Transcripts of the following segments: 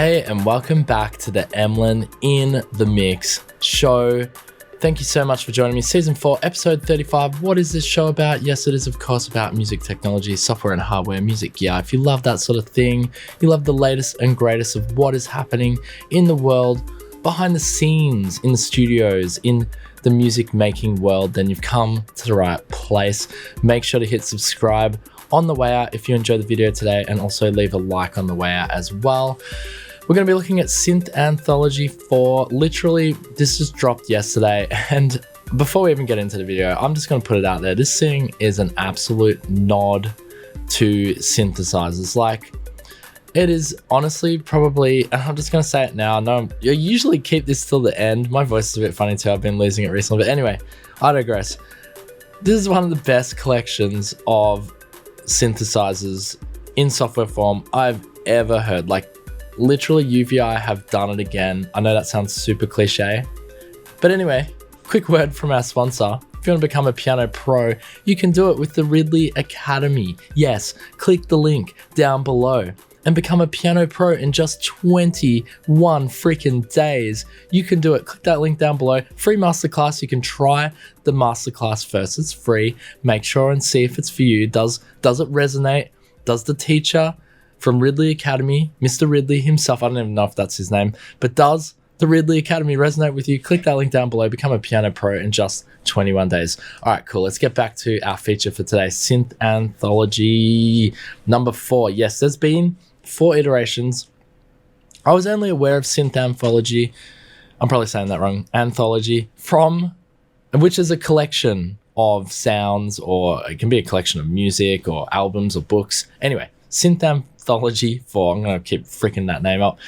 Hey, and welcome back to the Emlyn in the Mix show. Thank you so much for joining me. Season 4, episode 35. What is this show about? Yes, it is, of course, about music technology, software and hardware, music gear. If you love that sort of thing, you love the latest and greatest of what is happening in the world, behind the scenes, in the studios, in the music making world, then you've come to the right place. Make sure to hit subscribe on the way out if you enjoyed the video today, and also leave a like on the way out as well. We're going to be looking at Synth Anthology 4. Literally, this just dropped yesterday, and before we even get into the video, I'm just going to put it out there. This thing is an absolute nod to synthesizers. Like, it is honestly probably, and I'm just going to say it now. No, you usually keep this till the end. My voice is a bit funny too. I've been losing it recently, but anyway, I digress. This is one of the best collections of synthesizers in software form I've ever heard. Like, literally, UVI have done it again. I know that sounds super cliche, but anyway, quick word from our sponsor. If you want to become a piano pro, you can do it with the Ridley Academy. Yes, click the link down below and become a piano pro in just 21 freaking days. You can do it. Click that link down below. Free masterclass. You can try the masterclass first. It's free. Make sure and see if it's for you. Does it resonate? Does the teacher from Ridley Academy, Mr. Ridley himself, I don't even know if that's his name, but does the Ridley Academy resonate with you? Click that link down below. Become a piano pro in just 21 days. All right, cool. Let's get back to our feature for today. Synth Anthology number 4. Yes, there's been 4 iterations. I was only aware of Synth Anthology, I'm probably saying that wrong, Anthology, which is a collection of sounds, or it can be a collection of music or albums or books. Anyway, Synth Anthology 4, I'm going to keep freaking that name up.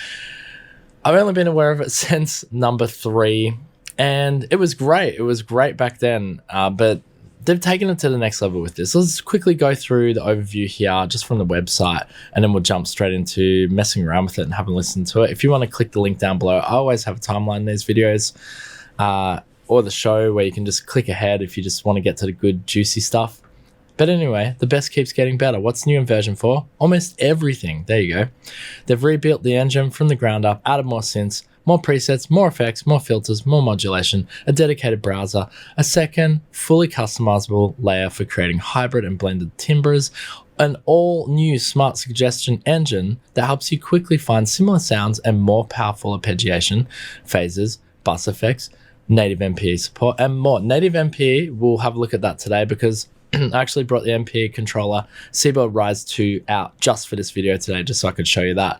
I've only been aware of it since number 3, and it was great. It was great back then, but they've taken it to the next level with this. Let's quickly go through the overview here just from the website, and then we'll jump straight into messing around with it and having a listen to it. If you want to click the link down below, I always have a timeline in these videos, or the show where you can just click ahead if you just want to get to the good, juicy stuff. But anyway, the best keeps getting better. What's new in version 4? Almost everything. There you go. They've rebuilt the engine from the ground up, added more synths, more presets, more effects, more filters, more modulation, a dedicated browser, a second fully customizable layer for creating hybrid and blended timbres, an all-new smart suggestion engine that helps you quickly find similar sounds and more powerful arpeggiation, phases, bus effects, native MPE support, and more. Native MPE, we'll have a look at that today because I actually brought the MPE controller Seaboard Rise 2 out just for this video today, just so I could show you that.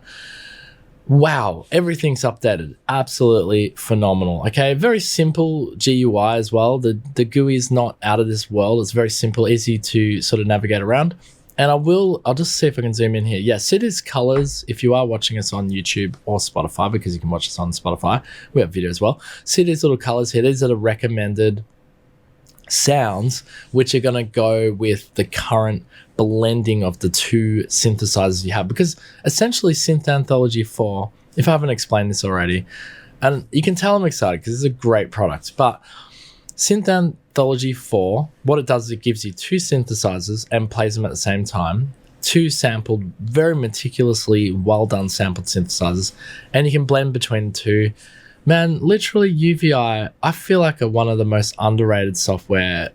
Wow, everything's updated. Absolutely phenomenal. Okay, very simple GUI as well. The GUI is not out of this world. It's very simple, easy to sort of navigate around. And I'll just see if I can zoom in here. Yeah, see these colors. If you are watching us on YouTube or Spotify, because you can watch us on Spotify, we have video as well. See these little colors here. These are the recommended sounds which are going to go with the current blending of the 2 synthesizers you have, because essentially Synth Anthology 4, if I haven't explained this already, and you can tell I'm excited because it's a great product, but Synth Anthology 4, what it does is it gives you 2 synthesizers and plays them at the same time, 2 sampled, very meticulously well done sampled synthesizers, and you can blend between the 2. Man, literally UVI, I feel like are one of the most underrated software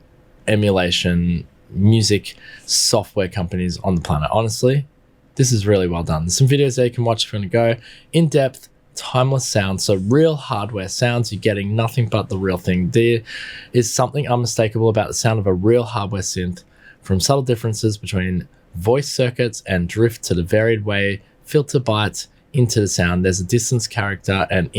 emulation music software companies on the planet. Honestly, this is really well done. There's some videos there you can watch if you want to go. In-depth, timeless sounds, so real hardware sounds. You're getting nothing but the real thing. There is something unmistakable about the sound of a real hardware synth, from subtle differences between voice circuits and drift to the varied way filter bites into the sound. There's a distance, character, and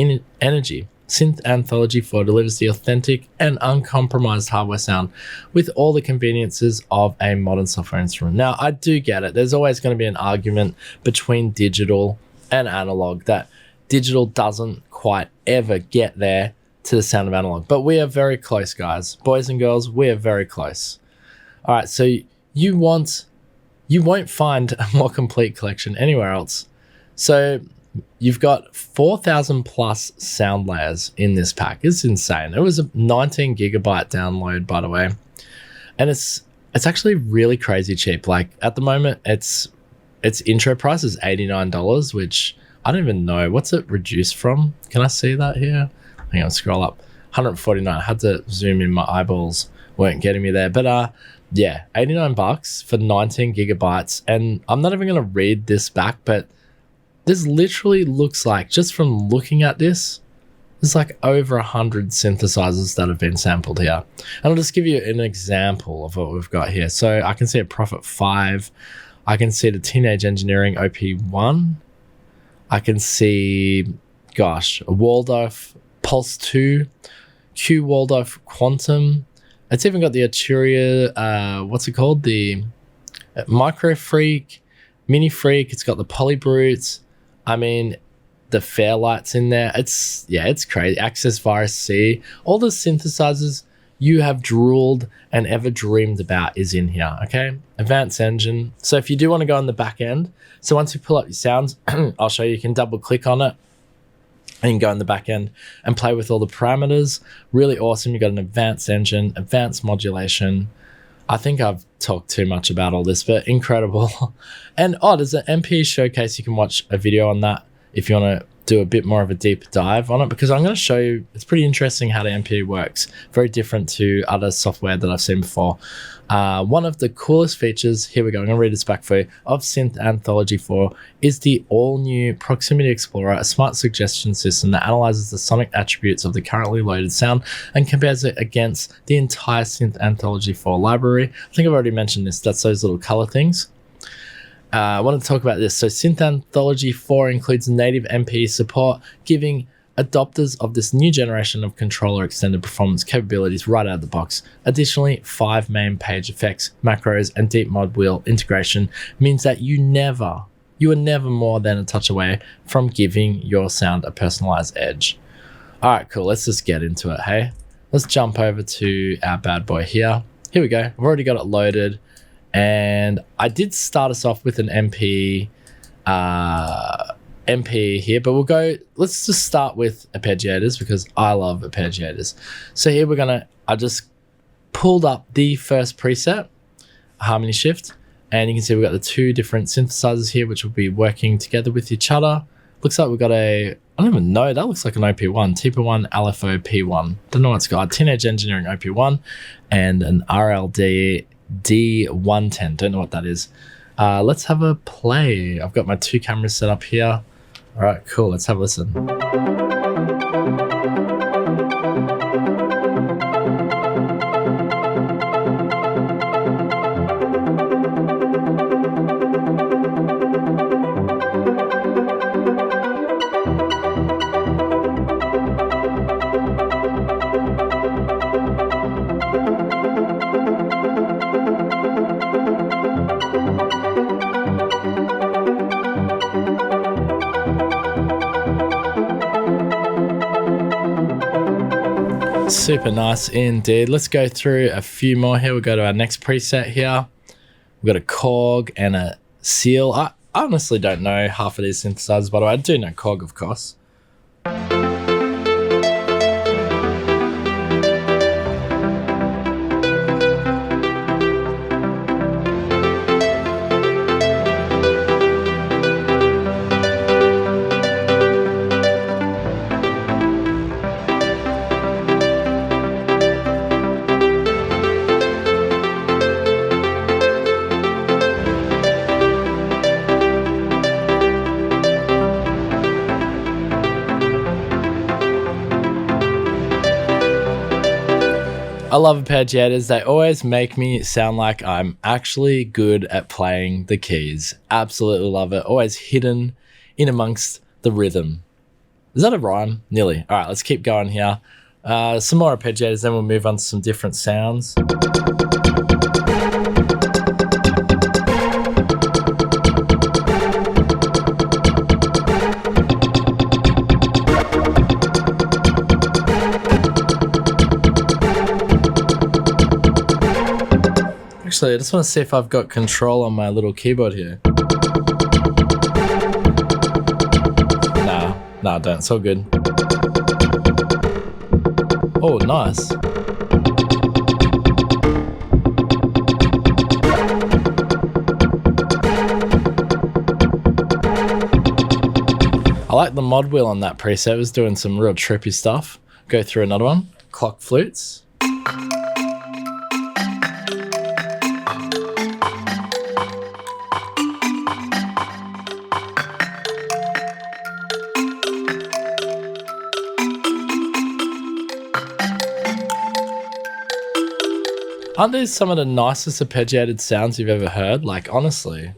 energy. Synth Anthology 4 delivers the authentic and uncompromised hardware sound with all the conveniences of a modern software instrument. Now, I do get it. There's always going to be an argument between digital and analog, that digital doesn't quite ever get there to the sound of analog. But we are very close, guys. Boys and girls, we are very close. All right, so you won't find a more complete collection anywhere else. So you've got 4,000 plus sound layers in this pack. It's insane. It was a 19 gigabyte download, by the way. And it's actually really crazy cheap. Like at the moment, its intro price is $89, which I don't even know. What's it reduced from? Can I see that here? Hang on, scroll up. 149. I had to zoom in. My eyeballs weren't getting me there. But yeah, $89 for 19 gigabytes. And I'm not even going to read this back, but this literally looks like, just from looking at this, there's like over 100 synthesizers that have been sampled here. And I'll just give you an example of what we've got here. So I can see a Prophet 5. I can see the Teenage Engineering OP1. I can see, gosh, a Waldorf Pulse 2, Q Waldorf Quantum. It's even got the Arturia, what's it called? The Micro Freak, Mini Freak. It's got the Polybrutes. I mean, the Fairlight's in there. It's crazy. Access Virus C. All the synthesizers you have drooled and ever dreamed about is in here, okay? Advanced Engine. So if you do want to go on the back end, so once you pull up your sounds, I'll show you, you can double click on it and you can go in the back end and play with all the parameters. Really awesome. You got an Advanced Engine, Advanced Modulation. I think I've talked too much about all this, but incredible. And there's an MPE showcase. You can watch a video on that if you want to do a bit more of a deep dive on it, because I'm going to show you, it's pretty interesting how the MPE works. Very different to other software that I've seen before. One of the coolest features, here we go, I'm going to read this back for you, of Synth Anthology 4 is the all-new Proximity Explorer, a smart suggestion system that analyzes the sonic attributes of the currently loaded sound and compares it against the entire Synth Anthology 4 library. I think I've already mentioned this. That's those little color things. I want to talk about this. So Synth Anthology 4 includes native MPE support, giving adopters of this new generation of controller extended performance capabilities right out of the box. Additionally, 5 main page effects, macros, and deep mod wheel integration means that you are never more than a touch away from giving your sound a personalized edge. All right, cool. Let's just get into it, hey? Let's jump over to our bad boy here. Here we go. I've already got it loaded. And I did start us off with an MPE here, but let's just start with Arpeggiators because I love Arpeggiators. So here I just pulled up the first preset, Harmony Shift, and you can see we've got the 2 different synthesizers here, which will be working together with each other. Looks like we've got I don't even know, that looks like an OP1, TP1 LFO P1. Don't know what it's got, Teenage Engineering OP1 and an RLD D110. Don't know what that is. Let's have a play. I've got my 2 cameras set up here. All right, cool. Let's have a listen. Super nice indeed. Let's go through a few more here. We'll go to our next preset here. We've got a Korg and a Seal. I honestly don't know half of these synthesizers, by the way. I do know Korg, of course. I love Arpeggiators. They always make me sound like I'm actually good at playing the keys. Absolutely love it. Always hidden in amongst the rhythm. Is that a rhyme? Nearly. All right, let's keep going here. Some more Arpeggiators, then we'll move on to some different sounds. Actually, I just want to see if I've got control on my little keyboard here. Nah, I don't. It's all good. Oh, nice. I like the mod wheel on that preset. It was doing some real trippy stuff. Go through another one. Clock flutes. Aren't these some of the nicest arpeggiated sounds you've ever heard? Like, honestly.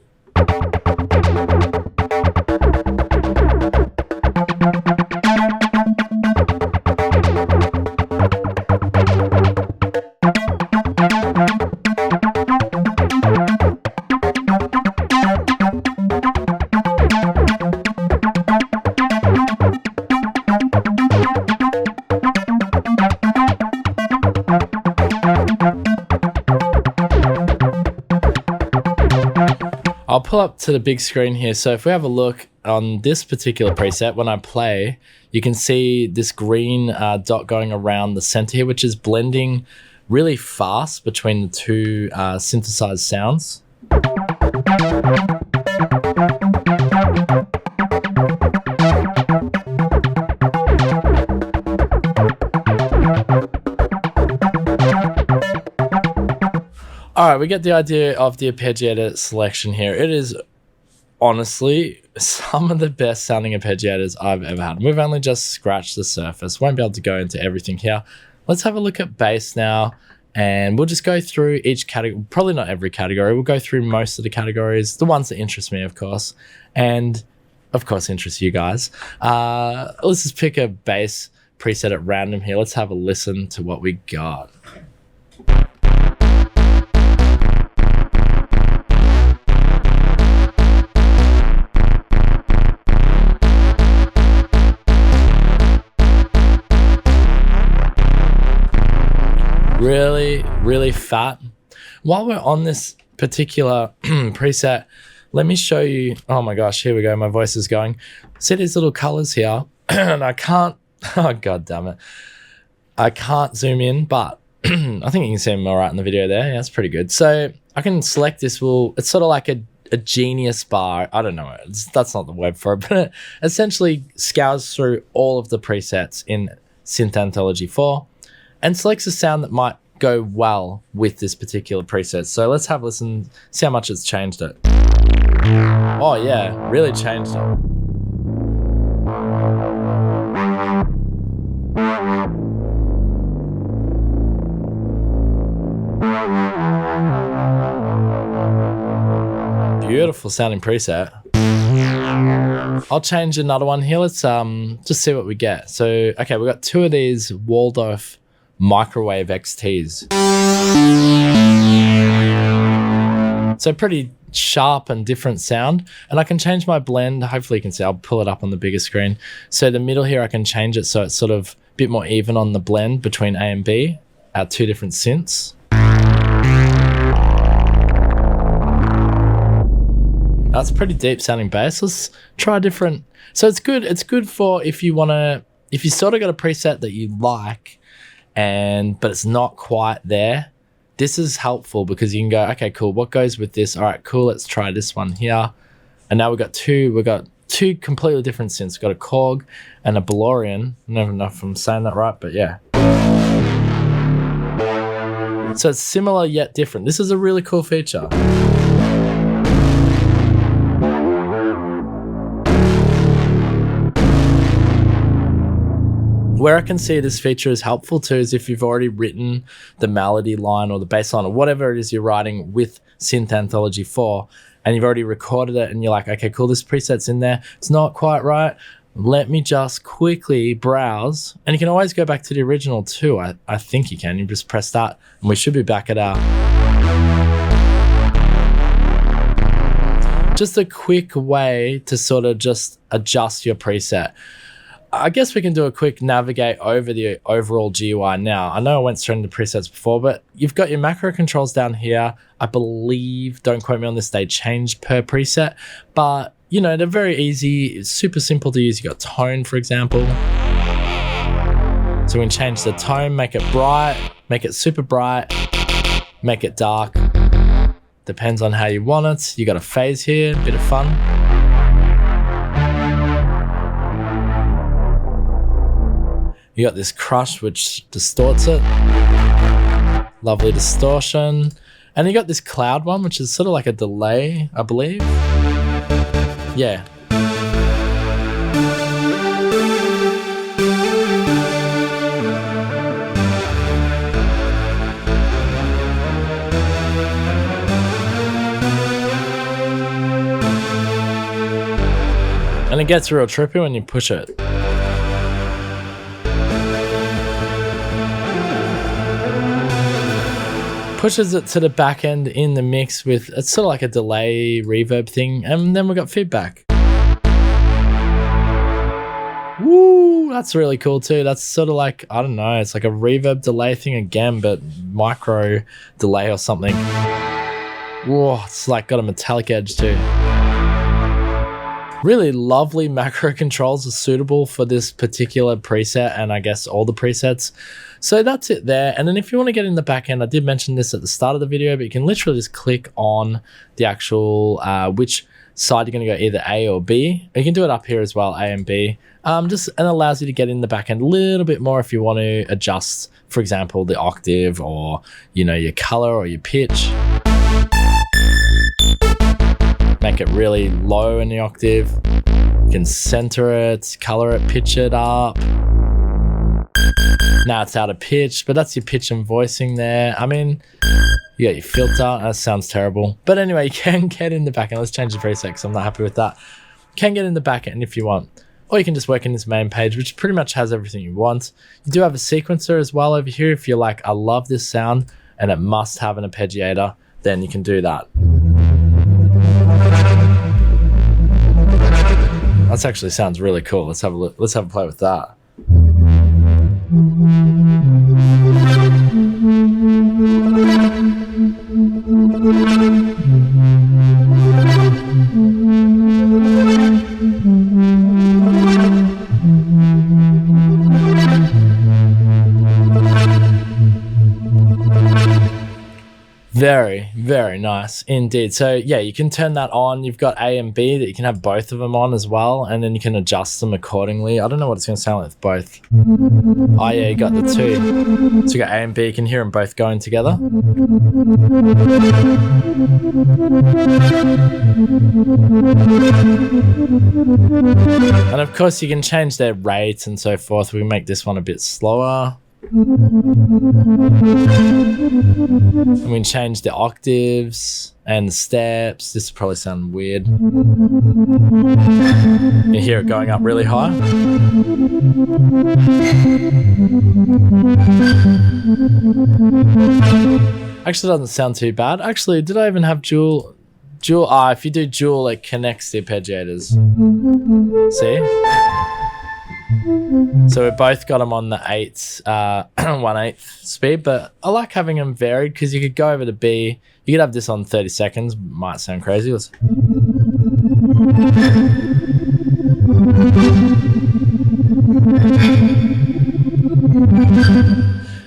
I'll pull up to the big screen here. So if we have a look on this particular preset, when I play, you can see this green dot going around the center here, which is blending really fast between the two synthesized sounds. All right, we get the idea of the arpeggiator selection here. It is honestly some of the best sounding arpeggiators I've ever had. We've only just scratched the surface. Won't be able to go into everything here. Let's have a look at bass now, and we'll just go through each category. Probably not every category. We'll go through most of the categories, the ones that interest me, of course, and of course interest you guys. Let's just pick a bass preset at random here. Let's have a listen to what we got. Really fat. While we're on this particular preset, let me show you. Oh my gosh, here we go. My voice is going. See these little colors here, and I can't. Oh god damn it! I can't zoom in, but I think you can see them all right in the video there. Yeah, that's pretty good. So I can select this. It's sort of like a genius bar. I don't know. That's not the word for it, but it essentially scours through all of the presets in Synth Anthology 4 and selects a sound that might go well with this particular preset. So let's have a listen, see how much it's changed it. Oh yeah, really changed it. Beautiful sounding preset. I'll change another one here. Let's just see what we get. So, okay, we've got two of these Waldorf microwave XTs. So pretty sharp and different sound. And I can change my blend. Hopefully you can see, I'll pull it up on the bigger screen. So the middle here, I can change it so it's sort of a bit more even on the blend between A and B, our two different synths. That's pretty deep sounding bass. Let's try a different. So it's good for if you sort of got a preset that you like, but it's not quite there. This is helpful because you can go, okay, cool, what goes with this? All right, cool, let's try this one here. And now we've got two completely different synths. We've got a Korg and a Belorian. I don't know if I'm saying that right, but yeah. So it's similar yet different. This is a really cool feature. Where I can see this feature is helpful too is if you've already written the melody line or the bass line or whatever it is you're writing with Synth Anthology 4 and you've already recorded it and you're like, okay, cool, this preset's in there. It's not quite right. Let me just quickly browse. And you can always go back to the original too. I think you can. You just press that and we should be back at our... Just a quick way to sort of just adjust your preset. I guess we can do a quick navigate over the overall GUI now. I know I went straight into presets before, but you've got your macro controls down here. I believe, don't quote me on this, they change per preset, but you know, they're very easy. It's super simple to use. You got tone, for example. So we can change the tone, make it bright, make it super bright, make it dark. Depends on how you want it. You got a phase here, bit of fun. You got this crush, which distorts it. Lovely distortion. And you got this cloud one, which is sort of like a delay, I believe. Yeah. And it gets real trippy when you push it. Pushes it to the back end in the mix with, it's sort of like a delay reverb thing, and then we got feedback. Woo, that's really cool too. That's sort of like, I don't know, it's like a reverb delay thing again, but micro delay or something. Whoa, it's like got a metallic edge too. Really lovely macro controls are suitable for this particular preset, and I guess all the presets. So that's it there. And then if you want to get in the back end, I did mention this at the start of the video, but you can literally just click on the actual which side you're going to go, either A or B. You can do it up here as well, A and B. And allows you to get in the back end a little bit more if you want to adjust, for example, the octave or, you know, your color or your pitch. Make it really low in the octave. You can center it, color it, pitch it up. Now it's out of pitch, but that's your pitch and voicing there. I mean, you got your filter. That sounds terrible. But anyway, you can get in the back end. Let's change the preset because I'm not happy with that. You can get in the back end if you want. Or you can just work in this main page, which pretty much has everything you want. You do have a sequencer as well over here. If you're like, I love this sound and it must have an arpeggiator, then you can do that. That actually sounds really cool. Let's have a look. Let's have a play with that. Very, very nice indeed. So yeah, you can turn that on. You've got A and B that you can have both of them on as well, and then you can adjust them accordingly. I don't know what it's going to sound like with both. Oh yeah, you got the two. So you got A and B, you can hear them both going together. And of course you can change their rates and so forth. We can make this one a bit slower. And we can change the octaves and the steps. This will probably sound weird. You hear it going up really high. Actually doesn't sound too bad. Actually, did I even have dual? If you do dual, it connects the arpeggiators. See? So we both got them on the 1/8 speed, but I like having them varied because you could go over to B. You could have this on 30 seconds. Might sound crazy.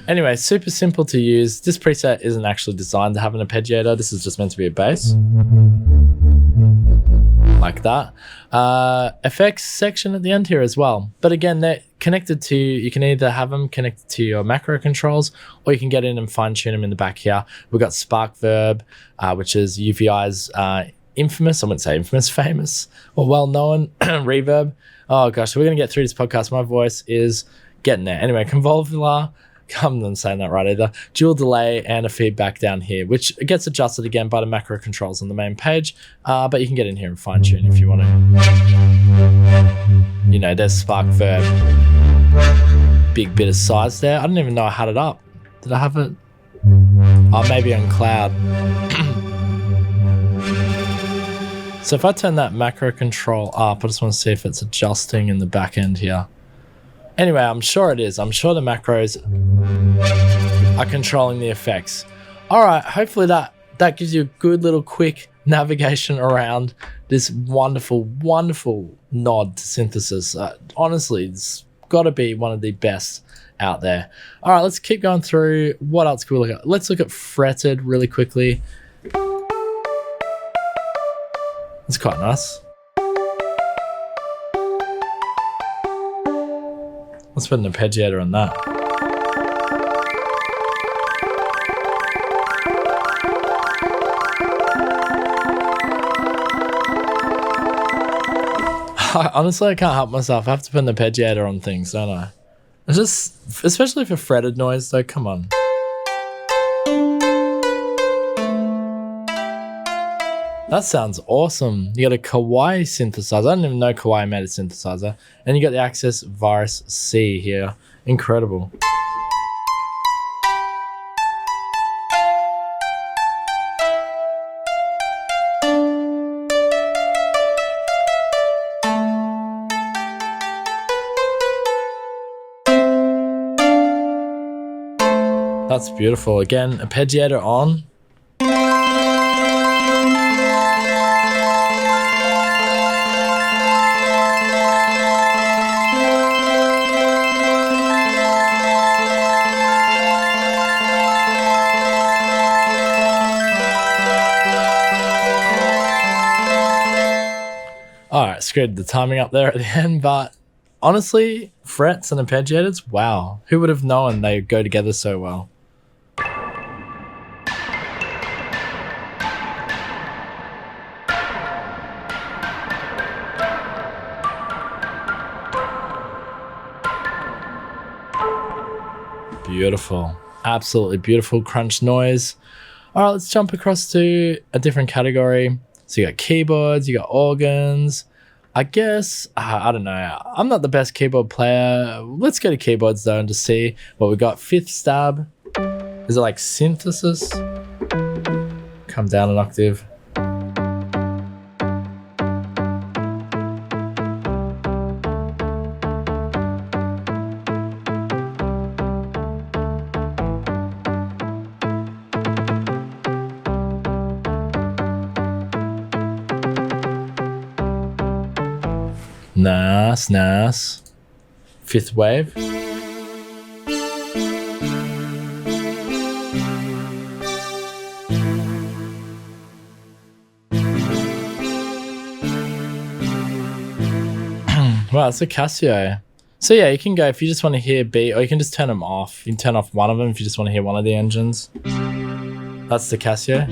Anyway, super simple to use. This preset isn't actually designed to have an arpeggiator. This is just meant to be a bass. Like that. Effects section at the end here as well. But again, they're connected to, you can either have them connected to your macro controls, or you can get in and fine tune them in the back here. We've got Spark Verb, which is UVI's infamous, I wouldn't say infamous, famous, or well-known reverb. Oh gosh, we're going to get through this podcast. My voice is getting there. Anyway, Convolvular, I'm not saying that right either. Dual delay and a feedback down here, which gets adjusted again by the macro controls on the main page. But you can get in here and fine tune if you want to. You know, there's Spark Verb. Big bit of size there. I don't even know I had it up. Did I have it? Oh, maybe on cloud. So if I turn that macro control up, I just want to see if it's adjusting in the back end here. Anyway, I'm sure it is. I'm sure the macros are controlling the effects. All right, hopefully that gives you a good little quick navigation around this wonderful, wonderful nod to synthesis. Honestly, it's got to be one of the best out there. All right, let's keep going through. What else can we look at? Let's look at fretted really quickly. It's quite nice. Let's put an arpeggiator on that. Honestly, I can't help myself. I have to put an arpeggiator on things, don't I? It's just, especially for fretted noise, though, come on. That sounds awesome. You got a Kawaii synthesizer. I didn't even know Kawaii made a synthesizer. And you got the Access Virus C here. Incredible. That's beautiful. Again, arpeggiator on. Alright, screwed the timing up there at the end, but honestly, frets and arpeggiators, wow. Who would have known they go together so well? Beautiful. Absolutely beautiful crunch noise. Alright, let's jump across to a different category. So you got keyboards, you got organs. I guess, I don't know. I'm not the best keyboard player. Let's go to keyboards though and just see what we got. Fifth stab. Is it like synthesis? Come down an octave. Nice, nice. Fifth wave. Wow, it's a Casio. So yeah, you can go if you just want to hear B, or you can just turn them off. You can turn off one of them if you just want to hear one of the engines. That's the Casio.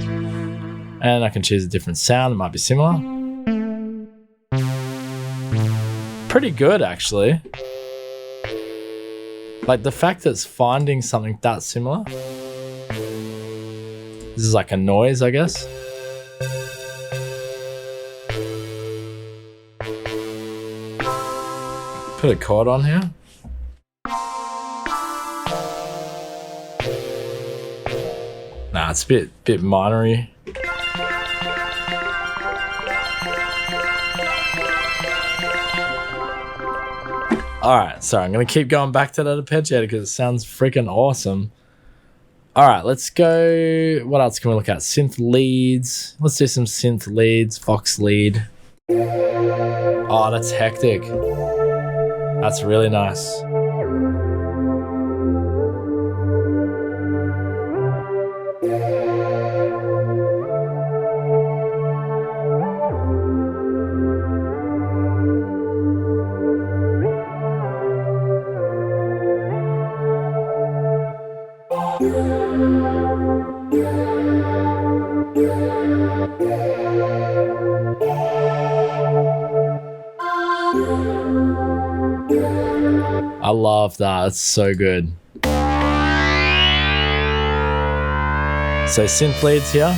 And I can choose a different sound. It might be similar. Pretty good, actually. Like, the fact that it's finding something that similar. This is like a noise, I guess. Put a chord on here. Nah, it's a bit minory. Alright, sorry, I'm going to keep going back to that arpeggiator because it sounds freaking awesome. Alright, let's go. What else can we look at? Synth leads. Let's do some synth leads. Vox lead. Oh, that's hectic. That's really nice. I love that. It's so good. So synth leads here.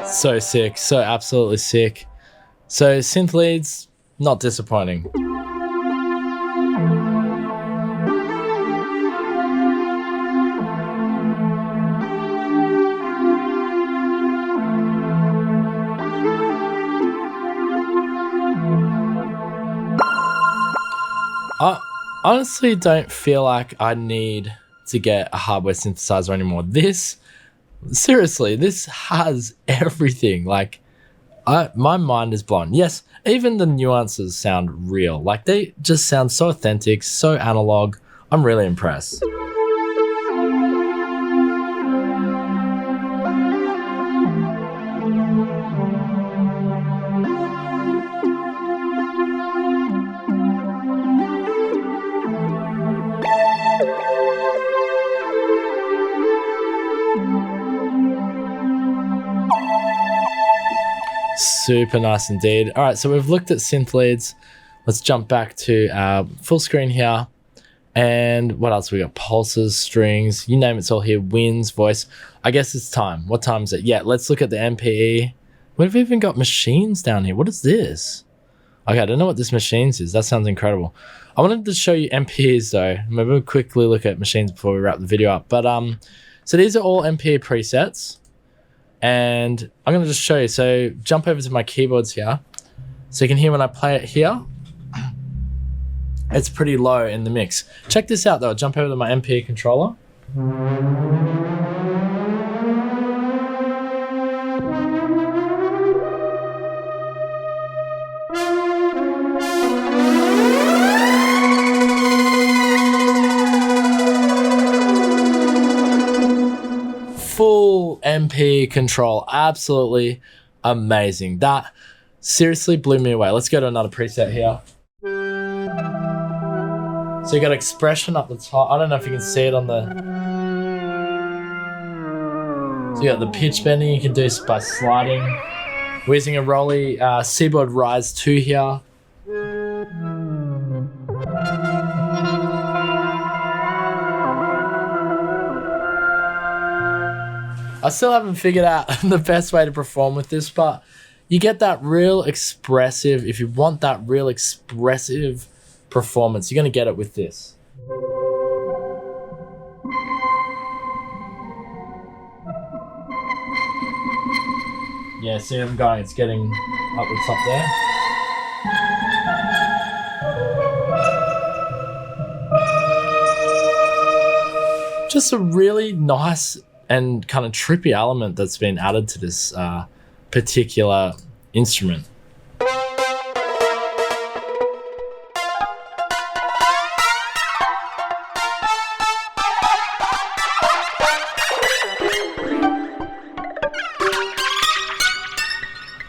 So sick, so absolutely sick. So synth leads, not disappointing. honestly don't feel like I need to get a hardware synthesizer anymore. Seriously, this has everything. Like, my mind is blown. Yes, even the nuances sound real. Like, they just sound so authentic, so analog. I'm really impressed. Super nice indeed. All right, so we've looked at synth leads. Let's jump back to our full screen here. And what else? We got pulses, strings, you name it's all here. Winds, voice. I guess it's time. What time is it? Yeah, let's look at the MPE. We've even got machines down here. What is this? Okay, I don't know what this machines is. That sounds incredible. I wanted to show you MPEs though. Maybe we'll quickly look at machines before we wrap the video up. But so these are all MPE presets. And I'm going to just show you. So jump over to my keyboards here. So you can hear when I play it here, it's pretty low in the mix. Check this out though. I'll jump over to my MPE controller. Full MP control, absolutely amazing. That seriously blew me away. Let's go to another preset here. So you got expression up the top. I don't know if you can see it on the... So you got the pitch bending you can do by sliding. We're using a Rolly Seaboard Rise 2 here. I still haven't figured out the best way to perform with this, but you get that real expressive, if you want that real expressive performance, you're going to get it with this. Yeah, see I'm going, it's getting up the top there. Just a really nice and kind of trippy element that's been added to this particular instrument.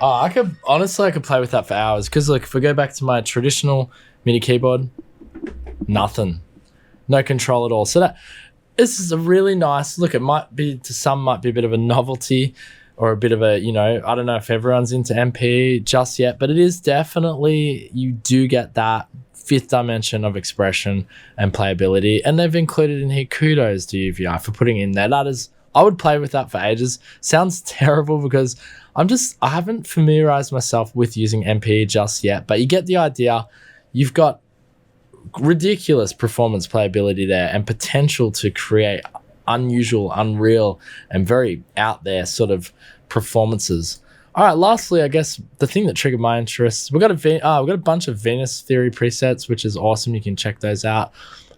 Oh, I could play with that for hours, because look, if we go back to my traditional MIDI keyboard, nothing, no control at all. So this is a really nice look. It might be, to some, might be a bit of a novelty or a bit of a, I don't know if everyone's into MPE just yet, but it is definitely, you do get that fifth dimension of expression and playability. And they've included in here, kudos to UVI for putting in there. That is, I would play with that for ages. Sounds terrible because I haven't familiarized myself with using MPE just yet, but you get the idea. You've got ridiculous performance playability there and potential to create unusual, unreal, and very out there sort of performances. All right, lastly, I guess the thing that triggered my interest, we've got a bunch of Venus Theory presets, which is awesome. You can check those out.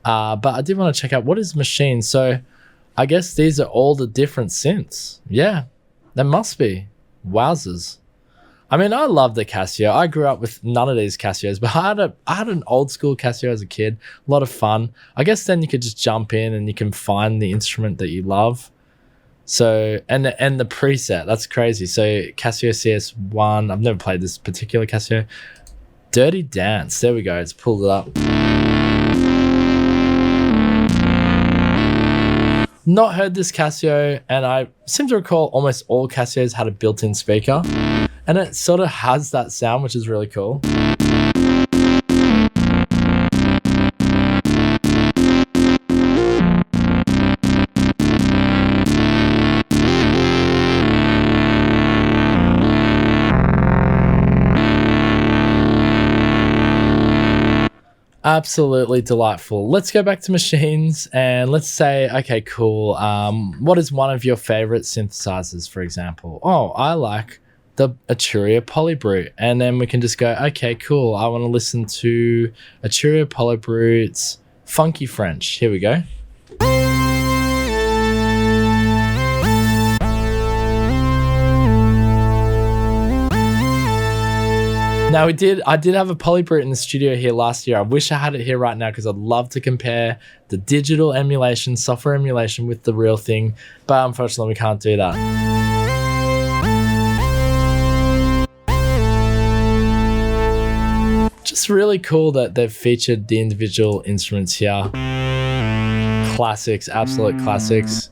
But I did want to check out what is machine. So I guess these are all the different synths. Yeah, there must be. Wowzers. I mean, I love the Casio. I grew up with none of these Casios, but I had an old school Casio as a kid. A lot of fun. I guess then you could just jump in and you can find the instrument that you love. So, and the preset, that's crazy. So Casio CS1, I've never played this particular Casio. Dirty Dance, there we go. Let's pull it up. Not heard this Casio, and I seem to recall almost all Casios had a built-in speaker. And it sort of has that sound, which is really cool. Absolutely delightful. Let's go back to machines and let's say, okay, cool. What is one of your favorite synthesizers, for example? Oh, I like the Arturia Polybrute. And then we can just go, okay, cool. I want to listen to Arturia Polybrutes funky French. Here we go. Now I did have a polybrute in the studio here last year. I wish I had it here right now because I'd love to compare the digital emulation, software emulation with the real thing, but unfortunately we can't do that. Just really cool that they've featured the individual instruments here. Classics, absolute classics.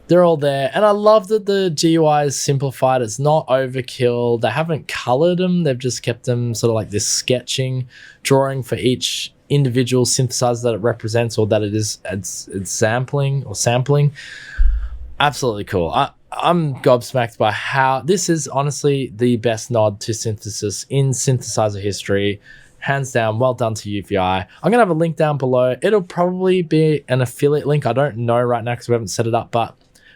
They're all there, and I love that the GUI is simplified. It's not overkill. They haven't colored them. They've just kept them sort of like this sketching drawing for each individual synthesizer that it represents, or that it's sampling. Absolutely cool. I'm gobsmacked by how this is honestly the best nod to synthesis in synthesizer history. Hands down, well done to UVI. I'm gonna have a link down below. It'll probably be an affiliate link. I don't know right now because we haven't set it up, but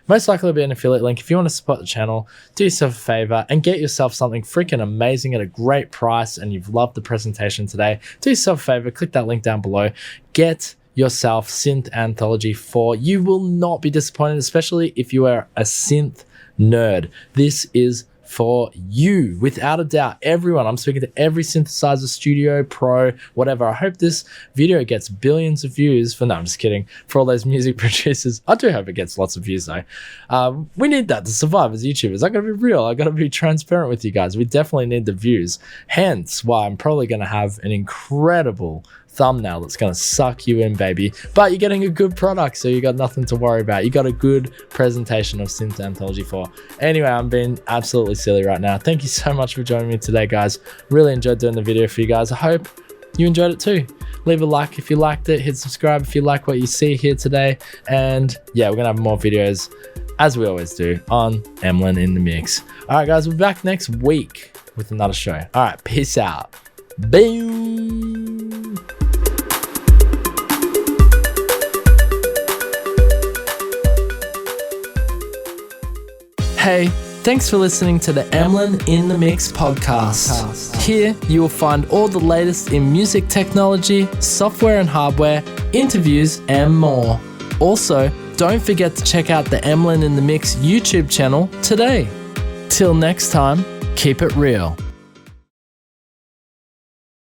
most likely it'll be an affiliate link. If you want to support the channel, do yourself a favor and get yourself something freaking amazing at a great price, and you've loved the presentation today, do yourself a favor, click that link down below. Get yourself Synth Anthology 4. You will not be disappointed, especially if you are a synth nerd. This is for you, without a doubt. Everyone, I'm speaking to every synthesizer studio, pro, whatever. I hope this video gets billions of views no, I'm just kidding. For all those music producers, I do hope it gets lots of views though. We need that to survive as YouTubers. I gotta be real. I gotta be transparent with you guys. We definitely need the views. Hence why I'm probably gonna have an incredible thumbnail that's gonna suck you in, baby. But you're getting a good product, so you got nothing to worry about. You got a good presentation of Synth Anthology 4. Anyway, I'm being absolutely silly right now. Thank you so much for joining me today, guys. Really enjoyed doing the video for you guys. I hope you enjoyed it too. Leave a like if you liked it. Hit subscribe if you like what you see here today. And yeah, we're gonna have more videos, as we always do, on Emlyn in the Mix. All right, guys, we'll be back next week with another show. All right, peace out. Boom. Hey, thanks for listening to the Emlyn in the Mix podcast. Here you will find all the latest in music technology, software and hardware, interviews, and more. Also, don't forget to check out the Emlyn in the Mix YouTube channel today. Till next time, keep it real.